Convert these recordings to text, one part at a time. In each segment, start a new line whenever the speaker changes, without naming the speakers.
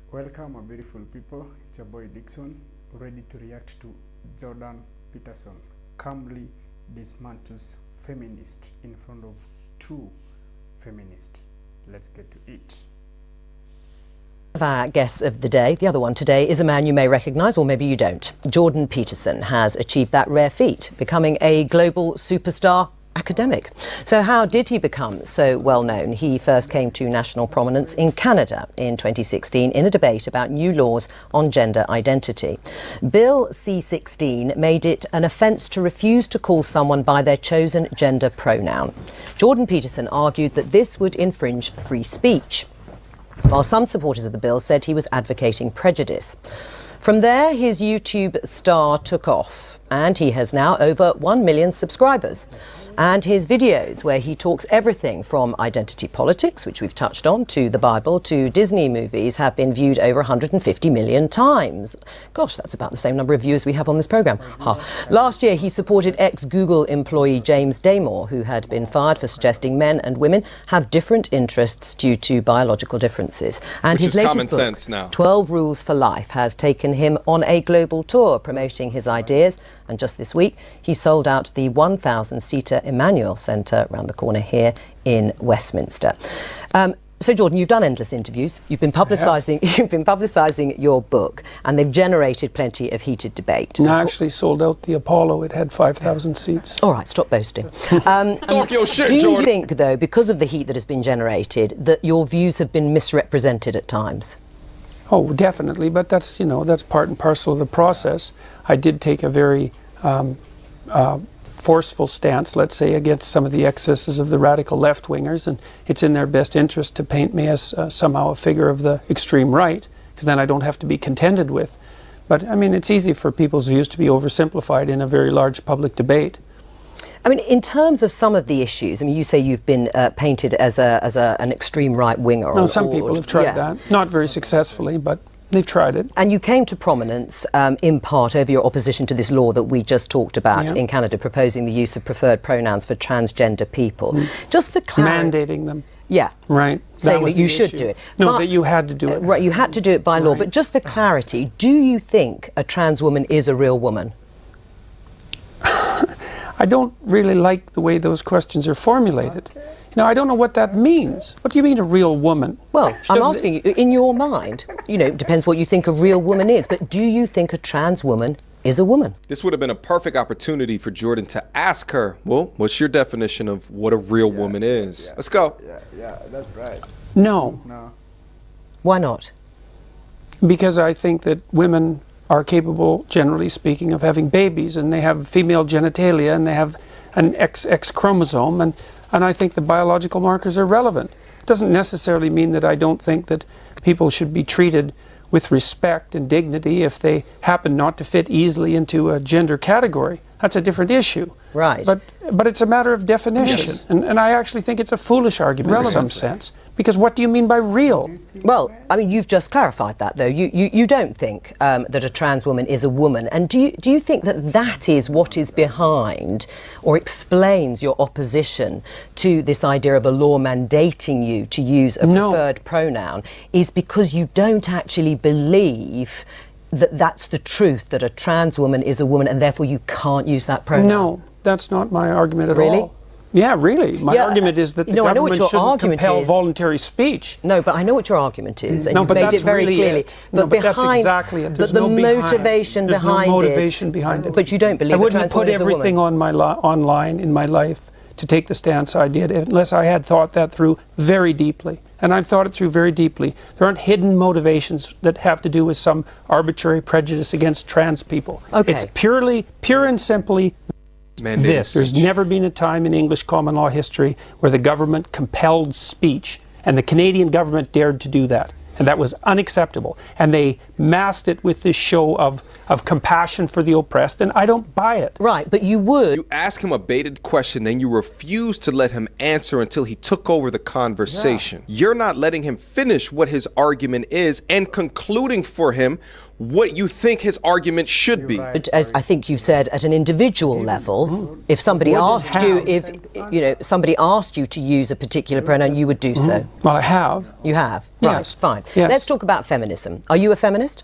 Welcome, my beautiful people. It's your boy Dixon, ready to react to Jordan Peterson calmly dismantles feminist in front of two feminists. Let's get to it.
One of our guests of the day, the other one today, is a man you may recognise, or maybe you don't. Jordan Peterson has achieved that rare feat, becoming a global superstar academic. So how did he become so well known? He first came to national prominence in Canada in 2016 in a debate about new laws on gender identity. Bill C-16 made it an offence to refuse to call someone by their chosen gender pronoun. Jordan Peterson argued that this would infringe free speech, while some supporters of the bill said he was advocating prejudice. From there, his YouTube star took off, and he has now over 1 million subscribers. And his videos, where he talks everything from identity politics, which we've touched on, to the Bible, to Disney movies, have been viewed over 150 million times. Gosh, that's about the same number of viewers we have on this programme. Last year, he supported ex-Google employee James Damore, who had been fired for suggesting men and women have different interests due to biological differences. And his latest book, 12 Rules for Life, has taken him on a global tour promoting his ideas. And just this week, he sold out the 1,000-seater Emmanuel Centre around the corner here in Westminster. So, Jordan, you've done endless interviews. You've been publicising your book, and they've generated plenty of heated debate.
No, I actually sold out the Apollo. It had 5,000 seats.
All right, stop boasting.
Talk your shit,
Jordan. Do you
Jordan.
think, though, because of the heat that has been generated, that your views have been misrepresented at times?
Oh, definitely, but that's, that's part and parcel of the process. I did take a very forceful stance, let's say, against some of the excesses of the radical left-wingers, and it's in their best interest to paint me as somehow a figure of the extreme right, because then I don't have to be contended with. But, I mean, it's easy for people's views to be oversimplified in a very large public debate.
I mean, in terms of some of the issues, I mean, you say you've been painted as an extreme right-winger.
No, some people have tried that. Not very successfully, but they've tried it.
And you came to prominence in part over your opposition to this law that we just talked about in Canada, proposing the use of preferred pronouns for transgender people. Just for clarity.
Mandating them.
Yeah.
Right.
Saying that you should do it.
No,
but,
that you had to do it.
Right, you had to do it by law. But just for clarity, do you think a trans woman is a real woman?
I don't really like the way those questions are formulated. I don't know what that means. What do you mean a real woman?
Well, I'm asking you, in your mind, it depends what you think a real woman is, but do you think a trans woman is a woman?
This would have been a perfect opportunity for Jordan to ask her, well, what's your definition of what a real woman is?
Yeah.
Let's go.
Yeah, that's right.
No.
Why not?
Because I think that women are capable, generally speaking, of having babies, and they have female genitalia, and they have an XX chromosome, and I think the biological markers are relevant. It doesn't necessarily mean that I don't think that people should be treated with respect and dignity if they happen not to fit easily into a gender category. That's a different issue.
Right.
But it's a matter of definition. Yes. And I actually think it's a foolish argument in some sense. Because what do you mean by real?
Well, I mean, you've just clarified that, though. You don't think that a trans woman is a woman. And do you think that that is what is behind or explains your opposition to this idea of a law mandating you to use a preferred pronoun, is because you don't actually believe that that's the truth, that a trans woman is a woman and therefore you can't use that pronoun?
No, that's not my argument at all.
Really?
Yeah, really. My argument is that the government shouldn't compel voluntary speech.
No, but I know what your argument is, and
you've
made it very clearly.
But that's exactly it. There's no
motivation
behind it.
But you don't believe
I wouldn't put everything on online in my life to take the stance I did unless I had thought that through very deeply. And I've thought it through very deeply. There aren't hidden motivations that have to do with some arbitrary prejudice against trans people.
Okay.
It's pure and simply this. There's never been a time in English common law history where the government compelled speech, and the Canadian government dared to do that. And that was unacceptable. And they masked it with this show of compassion for the oppressed, and I don't buy it.
Right, but you would.
You ask him a baited question, then you refuse to let him answer until he took over the conversation. Yeah. You're not letting him finish what his argument is and concluding for him what you think his argument should be.
But as I think you said, at an individual level, if somebody asked you, if somebody asked you to use a particular pronoun, you would do so.
Well, I have.
You have, right?
Yes.
Fine.
Yes.
Let's talk about feminism. Are you a feminist?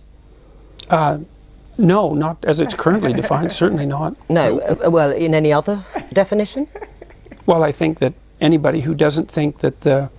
No, not as it's currently defined. Certainly not.
No. Well, in any other definition?
Well, I think that anybody who doesn't think that the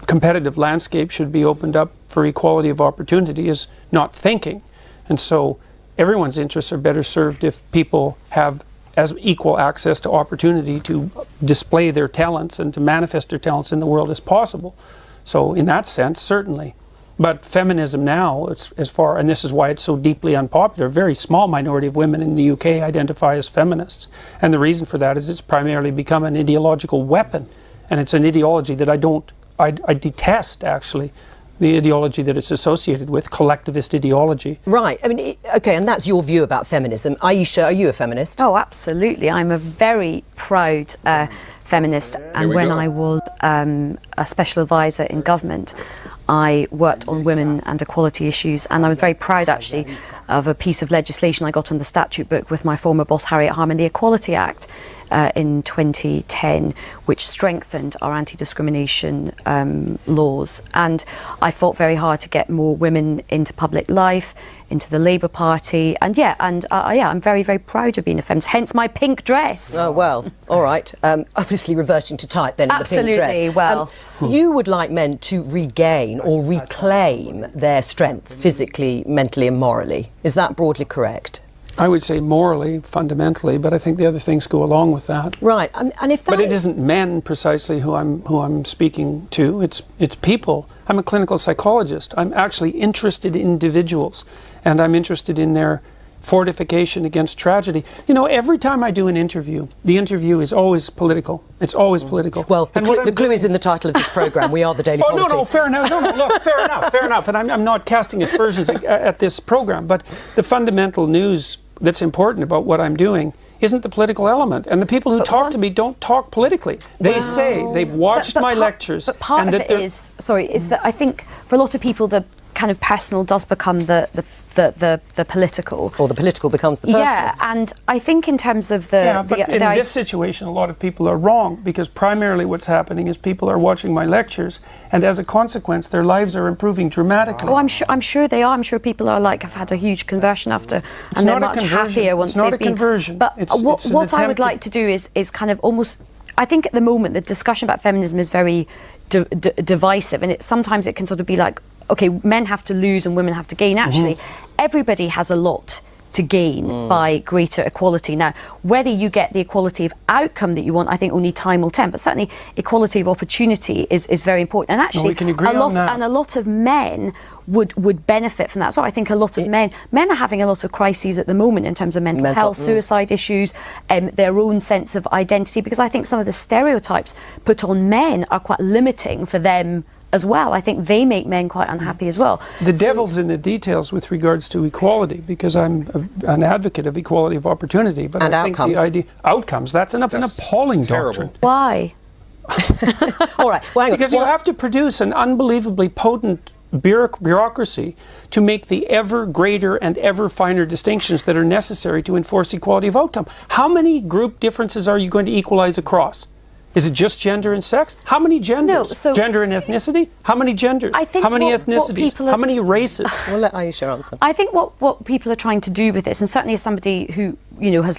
competitive landscape should be opened up for equality of opportunity is not thinking. And so everyone's interests are better served if people have as equal access to opportunity to display their talents and to manifest their talents in the world as possible. So in that sense, certainly. But feminism now, and this is why it's so deeply unpopular, a very small minority of women in the UK identify as feminists. And the reason for that is it's primarily become an ideological weapon. And it's an ideology that I detest, actually, the ideology that it's associated with, collectivist ideology.
Right. I mean, okay, and that's your view about feminism. Aisha, are you a feminist?
Oh, absolutely. I'm a very proud feminist. And when I was a special advisor in government, I worked on women and equality issues, and I was very proud actually of a piece of legislation I got on the statute book with my former boss Harriet Harman, the Equality Act in 2010, which strengthened our anti-discrimination laws. And I fought very hard to get more women into public life, into the Labour Party, and I'm very, very proud of being a feminist, hence my pink dress.
Oh, well, all right. Obviously reverting to type then in the pink dress.
Absolutely, well.
You would like men to regain or reclaim their strength physically, mentally and morally. Is that broadly correct?
I would say morally, fundamentally, but I think the other things go along with that.
Right, and if that
But it isn't men precisely who I'm speaking to. It's people. I'm a clinical psychologist. I'm actually interested in individuals, and I'm interested in their fortification against tragedy. You know, every time I do an interview, the interview is always political. It's always political.
Well, the clue is in the title of this programme. We are the Daily Politics.
No, fair enough. No, look, fair enough. And I'm not casting aspersions at this programme, but the fundamental news that's important about what I'm doing isn't the political element. And the people who talk to me don't talk politically. They say they've watched my lectures.
But part of it is that I think for a lot of people the kind of personal does become the political.
Or the political becomes the personal.
Yeah, and I think in terms of
in this situation, a lot of people are wrong, because primarily what's happening is people are watching my lectures, and as a consequence, their lives are improving dramatically.
Oh, I'm sure they are. I'm sure people are have had a huge conversion after, and they're much happier once they've been.
It's not a conversion.
But what I would like to do is kind of almost. I think at the moment the discussion about feminism is very divisive, and sometimes it can sort of be like, okay, men have to lose and women have to gain. Actually, everybody has a lot to gain by greater equality. Now, whether you get the equality of outcome that you want, I think only time will tell. But certainly, equality of opportunity is very important. And actually,
we can agree on that.
And a lot of men would benefit from that. So I think a lot of men are having a lot of crises at the moment in terms of mental health, suicide issues, their own sense of identity, because I think some of the stereotypes put on men are quite limiting for them as well. I think they make men quite unhappy as well.
The devil's in the details with regards to equality, because I'm an advocate of equality of opportunity. But I think the idea outcomes, that's an appalling doctrine.
Why?
All right. Well, hang on.
Because you have to produce an unbelievably potent bureaucracy to make the ever greater and ever finer distinctions that are necessary to enforce equality of outcome. How many group differences are you going to equalize across? Is it just gender and sex? How many genders?
No,
gender and ethnicity? How many genders?
I think
how many ethnicities? How many races?
We'll let Aisha answer.
I think what people are trying to do with this, and certainly as somebody who has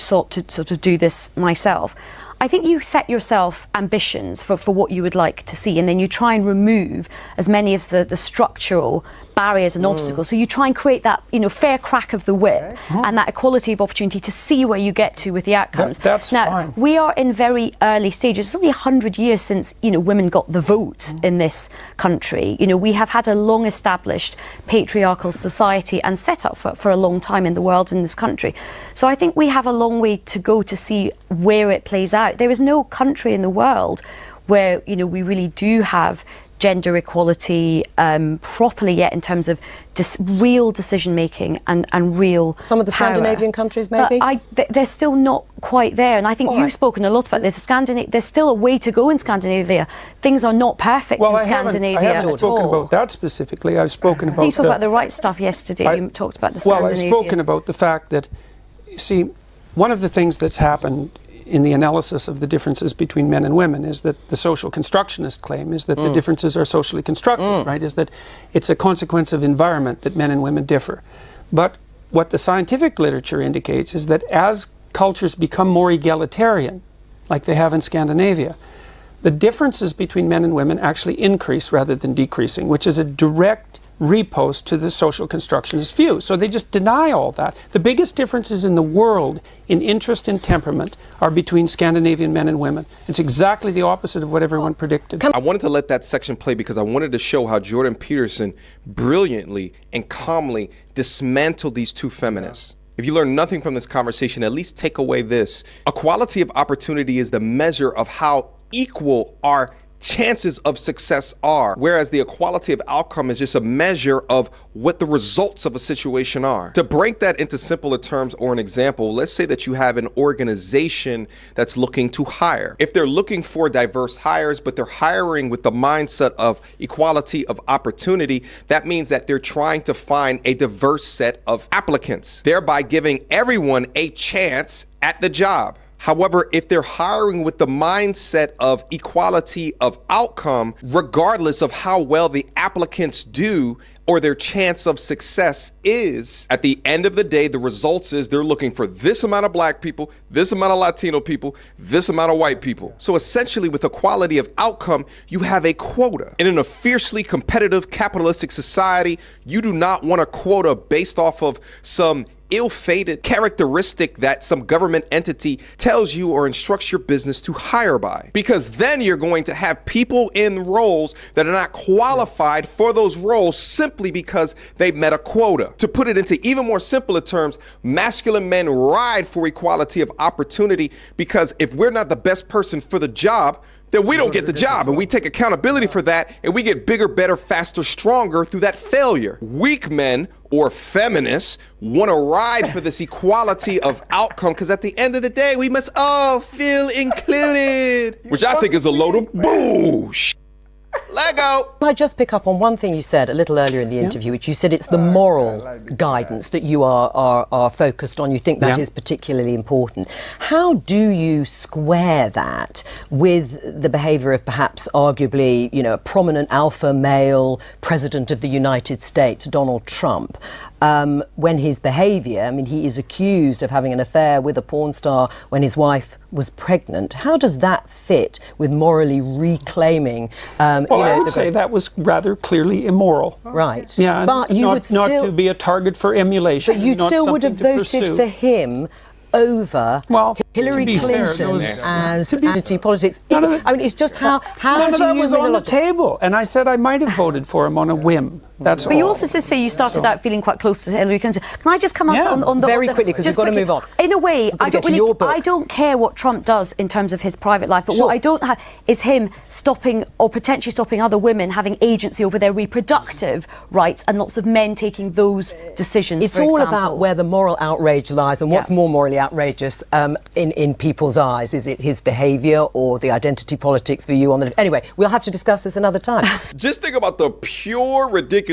sought to sort of do this myself, I think you set yourself ambitions for what you would like to see, and then you try and remove as many of the structural barriers and obstacles. So you try and create that fair crack of the whip and that equality of opportunity to see where you get to with the outcomes.
That's
now,
fine.
We are in very early stages. It's only 100 years since women got the vote in this country. We have had a long established patriarchal society and set up for a long time in the world, in this country. So I think we have a long way to go to see where it plays out. There is no country in the world where we really do have gender equality properly yet in terms of real decision making and real
Some of the
power.
Scandinavian countries, maybe?
They're still not quite there, and I think you've spoken a lot about this. There's still a way to go in Scandinavia. Things are not perfect in Scandinavia.
I haven't spoken about that specifically. I've spoken about.
You spoke about the right stuff yesterday. You talked about the Scandinavia.
Well, I've spoken about the fact that, see, one of the things that's happened in the analysis of the differences between men and women is that the social constructionist claim is that the differences are socially constructed, right? Is that it's a consequence of environment that men and women differ. But what the scientific literature indicates is that as cultures become more egalitarian, like they have in Scandinavia, the differences between men and women actually increase rather than decreasing, which is a direct repost to the social constructionist view. So they just deny all that. The biggest differences in the world in interest and temperament are between Scandinavian men and women. It's exactly the opposite of what everyone predicted.
I wanted to let that section play because I wanted to show how Jordan Peterson brilliantly and calmly dismantled these two feminists. If you learn nothing from this conversation, at least take away this. Equality of opportunity is the measure of how equal our chances of success are, whereas the equality of outcome is just a measure of what the results of a situation are. To break that into simpler terms or an example, let's say that you have an organization that's looking to hire. If they're looking for diverse hires, but they're hiring with the mindset of equality of opportunity, that means that they're trying to find a diverse set of applicants, thereby giving everyone a chance at the job. However, if they're hiring with the mindset of equality of outcome, regardless of how well the applicants do or their chance of success is, at the end of the day, the results is they're looking for this amount of black people, this amount of Latino people, this amount of white people. So essentially with equality of outcome, you have a quota. And in a fiercely competitive capitalistic society, you do not want a quota based off of some ill-fated characteristic that some government entity tells you or instructs your business to hire by. Because then you're going to have people in roles that are not qualified for those roles simply because they met a quota. To put it into even more simpler terms, masculine men ride for equality of opportunity because if we're not the best person for the job, then we don't get the job, and we take accountability for that, and we get bigger, better, faster, stronger through that failure. Weak men or feminists want to ride for this equality of outcome because at the end of the day, we must all feel included, which I think is a load of bullshit. Let go.
Can I just pick up on one thing you said a little earlier in the interview, which you said it's the moral guidance that you are focused on. You think that is particularly important. How do you square that with the behaviour of perhaps arguably, you know, a prominent alpha male president of the United States, Donald Trump, when his behaviour, I mean, he is accused of having an affair with a porn star when his wife was pregnant. How does that fit with morally reclaiming?
Well, I would say that was rather clearly immoral.
Right.
Yeah,
but you would still,
not to be a target for emulation.
But you still would have voted for him over Hillary Clinton as anti-politics. I mean, it's just how
none of
do
that
you
was on the table, and I said I might have voted for him on a whim. That's
but
all.
you also did say you started out feeling quite close to Hillary Clinton. Can I just come on the
very quickly, because we've got to move on.
In a way, I don't care what Trump does in terms of his private life, but what I don't have is him stopping or potentially stopping other women having agency over their reproductive rights, and lots of men taking those decisions.
It's all about where the moral outrage lies, and what's more morally outrageous in people's eyes. Is it his behaviour or the identity politics for you on the... Anyway, we'll have to discuss this another time.
Just think about the pure ridiculousness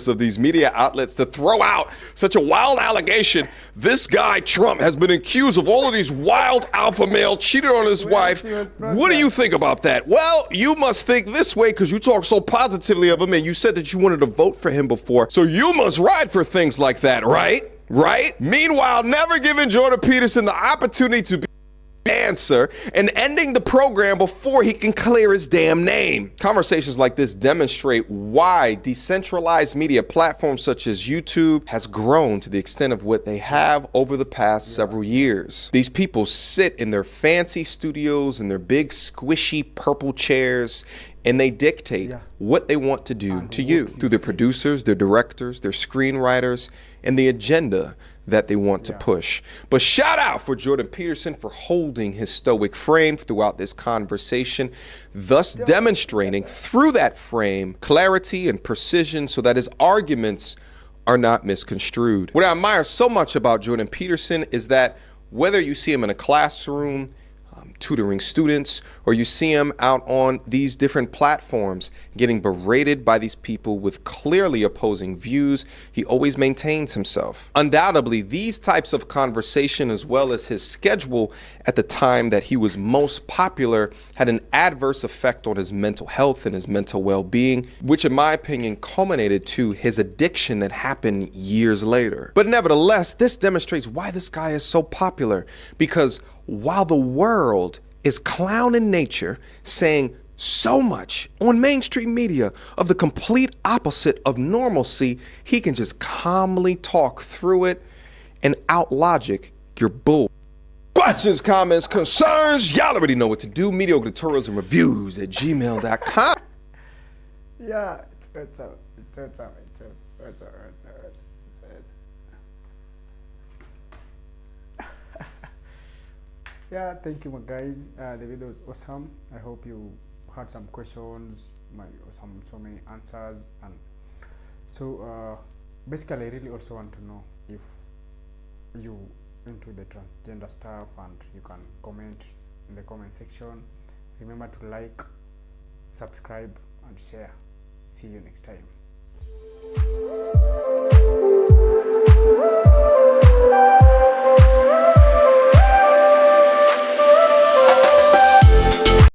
of these media outlets to throw out such a wild allegation. This guy, Trump, has been accused of all of these wild alpha male, cheated on his wife. What do you think about that? Well, you must think this way because you talk so positively of him and you said that you wanted to vote for him before. So you must ride for things like that, right? Right? Meanwhile, never giving Jordan Peterson the opportunity to be answer and ending the program before he can clear his damn name. Conversations like this demonstrate why decentralized media platforms such as YouTube has grown to the extent of what they have over the past several years. These people sit in their fancy studios in their big squishy purple chairs and they dictate what they want to do to you through their producers, their directors, their screenwriters, and the agenda that they want to push. But shout out for Jordan Peterson for holding his stoic frame throughout this conversation, thus demonstrating through that frame clarity and precision so that his arguments are not misconstrued. What I admire so much about Jordan Peterson is that whether you see him in a classroom, tutoring students, or you see him out on these different platforms getting berated by these people with clearly opposing views, he always maintains himself. Undoubtedly, these types of conversation, as well as his schedule at the time that he was most popular, had an adverse effect on his mental health and his mental well-being, which in my opinion culminated to his addiction that happened years later. But nevertheless, this demonstrates why this guy is so popular, because while the world is clowning nature, saying so much on mainstream media of the complete opposite of normalcy, he can just calmly talk through it and out-logic your bull. Questions, comments, concerns, y'all already know what to do. Mediocre tutorials and reviews at gmail.com.
Yeah, it's out. Yeah, thank you guys. The video was awesome. I hope you had some questions, so many answers, and so basically I really also want to know if you into the transgender stuff, and you can comment in the comment section. Remember to like, subscribe, and share. See you next time.